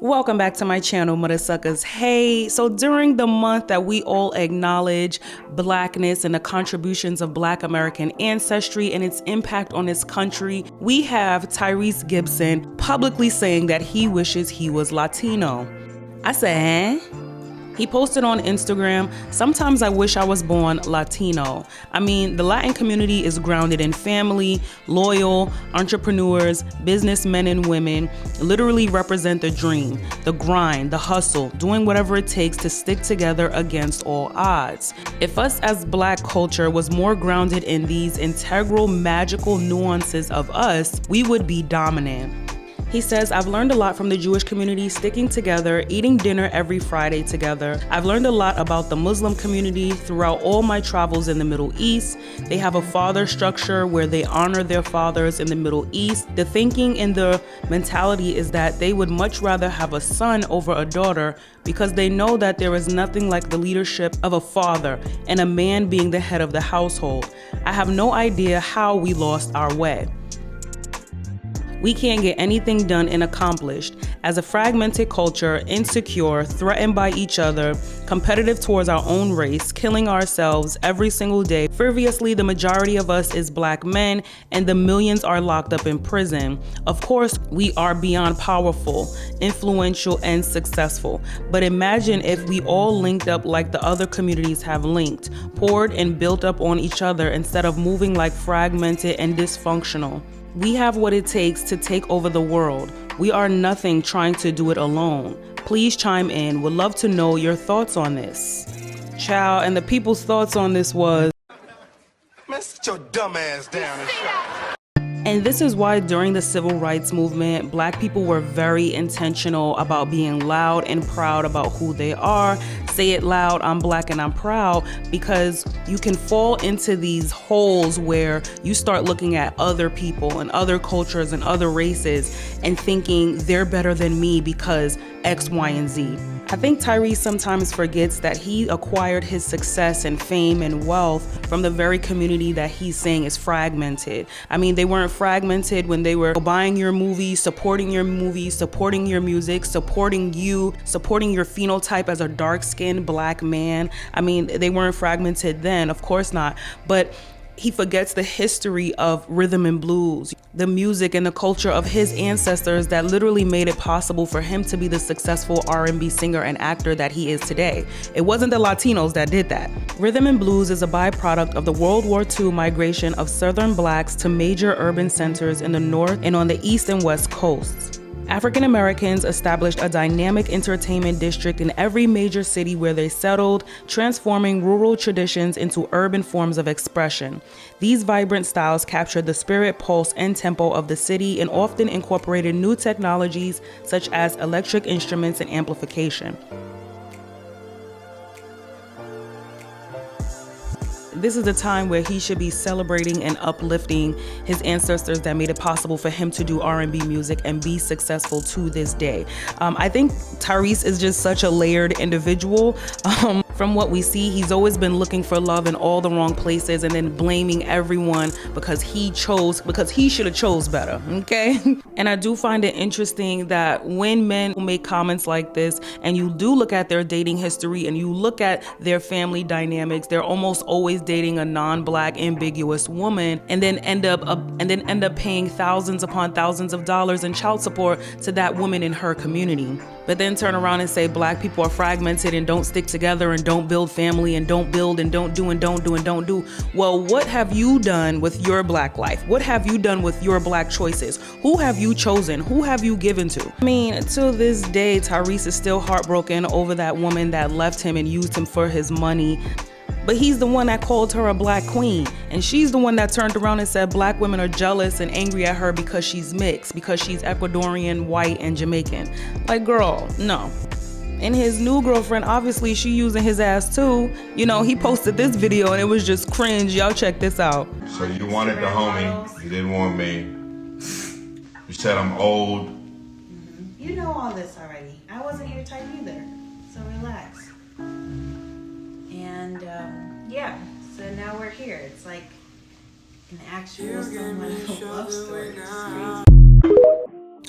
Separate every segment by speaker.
Speaker 1: Welcome back to my channel, Mother Suckers. Hey, so during the month that we all acknowledge Blackness and the contributions of Black American ancestry and its impact on this country, we have Tyrese Gibson publicly saying that he wishes he was Latino. I said, He posted on Instagram, "Sometimes I wish I was born Latino." I mean, the Latin community is grounded in family, loyal, entrepreneurs, businessmen and women, literally represent the dream, the grind, the hustle, doing whatever it takes to stick together against all odds. If us as Black culture was more grounded in these integral, magical nuances of us, we would be dominant. He says, "I've learned a lot from the Jewish community, sticking together, eating dinner every Friday together. I've learned a lot about the Muslim community throughout all my travels in the Middle East. They have a father structure where they honor their fathers in the Middle East. The thinking and the mentality is that they would much rather have a son over a daughter because they know that there is nothing like the leadership of a father and a man being the head of the household. I have no idea how we lost our way. We can't get anything done and accomplished. As a fragmented culture, insecure, threatened by each other, competitive towards our own race, killing ourselves every single day. Frivolously, the majority of us is Black men, and the millions are locked up in prison. Of course, we are beyond powerful, influential, and successful. But imagine if we all linked up like the other communities have linked, poured and built up on each other instead of moving like fragmented and dysfunctional. We have what it takes to take over the world. We are nothing trying to do it alone. Please chime in. Would love to know your thoughts on this." Child, and the people's thoughts on this was,
Speaker 2: "Man, sit your dumb ass down and shut up."
Speaker 1: And this is why during the civil rights movement, Black people were very intentional about being loud and proud about who they are. Say it loud, "I'm Black and I'm proud," because you can fall into these holes where you start looking at other people and other cultures and other races and thinking they're better than me because X, Y, and Z. I think Tyrese sometimes forgets that he acquired his success and fame and wealth from the very community that he's saying is fragmented. I mean, they weren't fragmented when they were buying your movies, supporting your music, supporting you, supporting your phenotype as a dark-skinned Black man. I mean, they weren't fragmented then, of course not. But he forgets the history of rhythm and blues, the music and the culture of his ancestors that literally made it possible for him to be the successful R&B singer and actor that he is today. It wasn't the Latinos that did that. Rhythm and blues is a byproduct of the World War II migration of Southern Blacks to major urban centers in the North and on the East and West coasts. African Americans established a dynamic entertainment district in every major city where they settled, transforming rural traditions into urban forms of expression. These vibrant styles captured the spirit, pulse, and tempo of the city and often incorporated new technologies such as electric instruments and amplification. This is a time where he should be celebrating and uplifting his ancestors that made it possible for him to do R&B music and be successful to this day. I think Tyrese is just such a layered individual. From what we see, he's always been looking for love in all the wrong places and then blaming everyone because he should have chose better, okay? And I do find it interesting that when men make comments like this and you do look at their dating history and you look at their family dynamics, they're almost always dating a non-Black ambiguous woman and then end up paying thousands upon thousands of dollars in child support to that woman in her community. But then turn around and say Black people are fragmented and don't stick together and don't build family and don't build and don't do and don't do and don't do. Well, what have you done with your Black life? What have you done with your Black choices? Who have you chosen? Who have you given to? I mean, to this day, Tyrese is still heartbroken over that woman that left him and used him for his money. But he's the one that called her a Black queen. And she's the one that turned around and said Black women are jealous and angry at her because she's mixed, because she's Ecuadorian, white, and Jamaican. Like, girl, no. And his new girlfriend, obviously she using his ass too. You know, he posted this video and it was just cringe. Y'all check this out.
Speaker 3: So you wanted the homie, you didn't want me. You said I'm old.
Speaker 4: You know all this already. I wasn't your type either, so relax. And yeah, so now we're here. It's like an actual somewhat of a love story. It's crazy.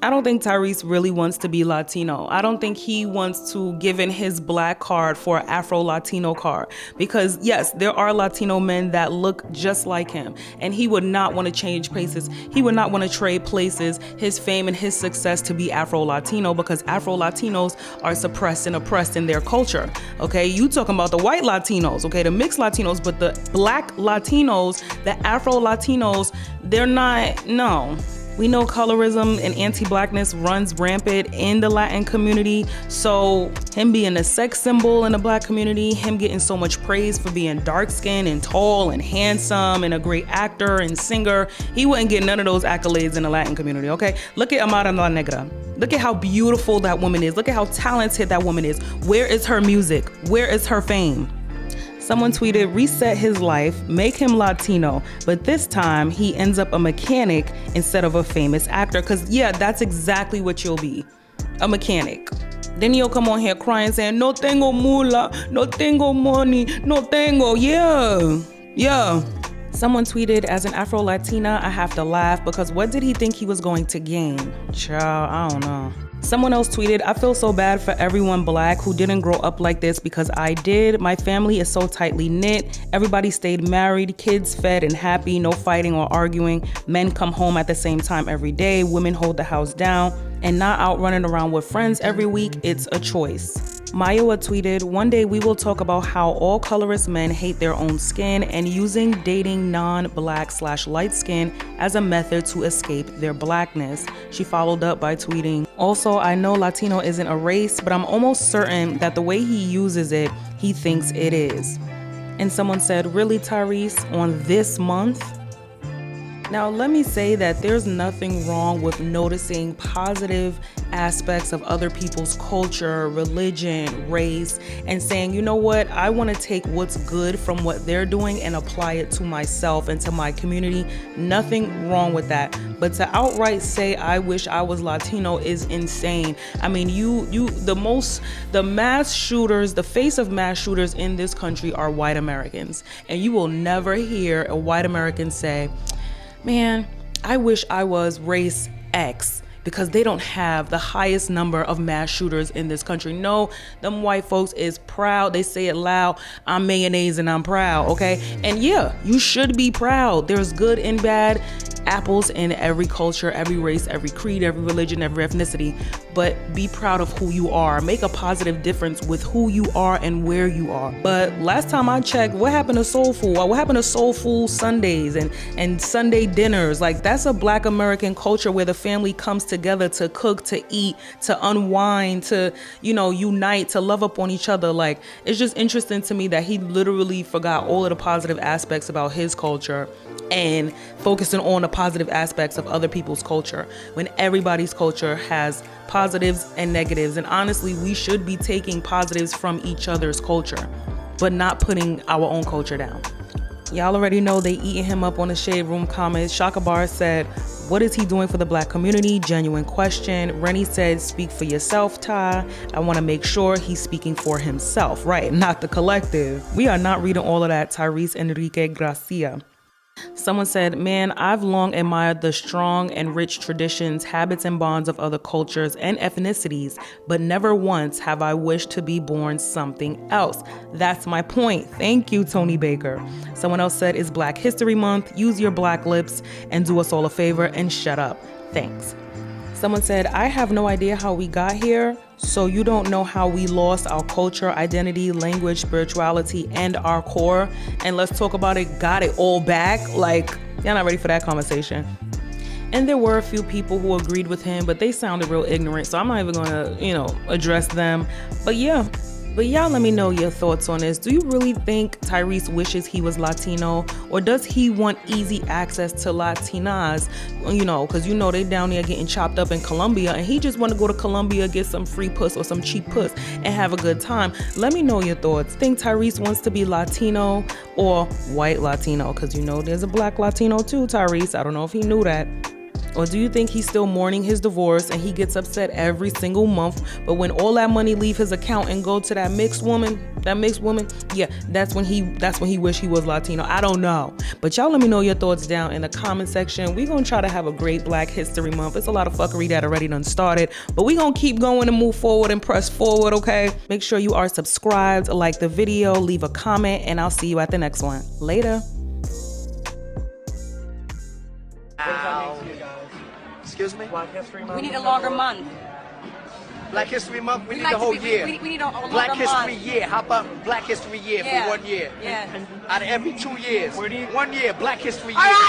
Speaker 1: I don't think Tyrese really wants to be Latino. I don't think he wants to give in his black card for an Afro-Latino card. Because yes, there are Latino men that look just like him. And he would not want to change places. He would not want to trade places, his fame and his success to be Afro-Latino, because Afro-Latinos are suppressed and oppressed in their culture. Okay, you talking about the white Latinos, okay, the mixed Latinos, but the black Latinos, the Afro-Latinos, they're not, no. We know colorism and anti-blackness runs rampant in the Latin community. So him being a sex symbol in the black community, him getting so much praise for being dark-skinned and tall and handsome and a great actor and singer, he wouldn't get none of those accolades in the Latin community, okay? Look at Amara La Negra. Look at how beautiful that woman is. Look at how talented that woman is. Where is her music? Where is her fame? Someone tweeted, reset his life, make him Latino, but this time he ends up a mechanic instead of a famous actor. Cause yeah, that's exactly what you'll be, a mechanic. Then you'll come on here crying saying, no tengo mula, no tengo money, no tengo, yeah. Someone tweeted, as an Afro-Latina, I have to laugh because what did he think he was going to gain? Child, I don't know. Someone else tweeted, I feel so bad for everyone black who didn't grow up like this because I did. My family is so tightly knit. Everybody stayed married, kids fed and happy, no fighting or arguing. Men come home at the same time every day. Women hold the house down and not out running around with friends every week. It's a choice. Mayowa tweeted, one day we will talk about how all colorist men hate their own skin and using dating non-black/light skin as a method to escape their blackness. She followed up by tweeting, also, I know Latino isn't a race, but I'm almost certain that the way he uses it, he thinks it is. And someone said, really, Tyrese, on this month? Now, let me say that there's nothing wrong with noticing positive aspects of other people's culture, religion, race, and saying, you know what, I want to take what's good from what they're doing and apply it to myself and to my community. Nothing wrong with that. But to outright say, I wish I was Latino is insane. I mean, the mass shooters, the face of mass shooters in this country are white Americans. And you will never hear a white American say, man, I wish I was race X, because they don't have the highest number of mass shooters in this country. No, them white folks is proud. They say it loud. I'm mayonnaise and I'm proud, okay? And yeah, you should be proud. There's good and bad apples in every culture, every race, every creed, every religion, every ethnicity. But be proud of who you are. Make a positive difference with who you are and where you are. But last time I checked, what happened to soul food? What happened to soul food Sundays and Sunday dinners? Like, that's a Black American culture where the family comes together to cook, to eat, to unwind, to, unite, to love up on each other. Like, it's just interesting to me that he literally forgot all of the positive aspects about his culture and focusing on the positive aspects of other people's culture, when everybody's culture has positives and negatives. And honestly, we should be taking positives from each other's culture, but not putting our own culture down. Y'all already know they eating him up on the Shade Room comments. Shaka Bar said, what is he doing for the Black community? Genuine question. Rennie said, speak for yourself, Ty. I want to make sure he's speaking for himself, right? Not the collective. We are not reading all of that, Tyrese Enrique Gracia. Someone said, man, I've long admired the strong and rich traditions, habits, and bonds of other cultures and ethnicities, but never once have I wished to be born something else. That's my point. Thank you, Tony Baker. Someone else said, it's Black History Month. Use your black lips and do us all a favor and shut up. Thanks. Someone said, I have no idea how we got here, so you don't know how we lost our culture, identity, language, spirituality, and our core. And let's talk about it, got it all back. Like, y'all not ready for that conversation. And there were a few people who agreed with him, but they sounded real ignorant, so I'm not even gonna, address them. But yeah. But y'all let me know your thoughts on this. Do you really think Tyrese wishes he was Latino, or does he want easy access to Latinas? Because they down there getting chopped up in Colombia, and he just want to go to Colombia, get some free puss or some cheap puss and have a good time. Let me know your thoughts. Think Tyrese wants to be Latino or white Latino? Because there's a Black Latino too, Tyrese. I don't know if he knew that. Or do you think he's still mourning his divorce and he gets upset every single month, but when all that money leave his account and go to that mixed woman, yeah, that's when he wish he was Latino? I don't know. But y'all let me know your thoughts down in the comment section. We're gonna try to have a great Black History Month. It's a lot of fuckery that already done started, but we're gonna keep going and move forward and press forward, okay? Make sure you are subscribed, like the video, leave a comment, and I'll see you at the next one. Later.
Speaker 2: Excuse me?
Speaker 5: We need a longer month.
Speaker 2: Black History Month, we need
Speaker 5: like
Speaker 2: the whole
Speaker 5: to be-
Speaker 2: year.
Speaker 5: we need a longer
Speaker 2: Black History
Speaker 5: month.
Speaker 2: Year. How about Black History Year
Speaker 5: Yeah.
Speaker 2: for 1 year?
Speaker 5: Yeah.
Speaker 2: Out of every 2 years. 1 year, Black History
Speaker 5: All
Speaker 2: Year.
Speaker 5: right.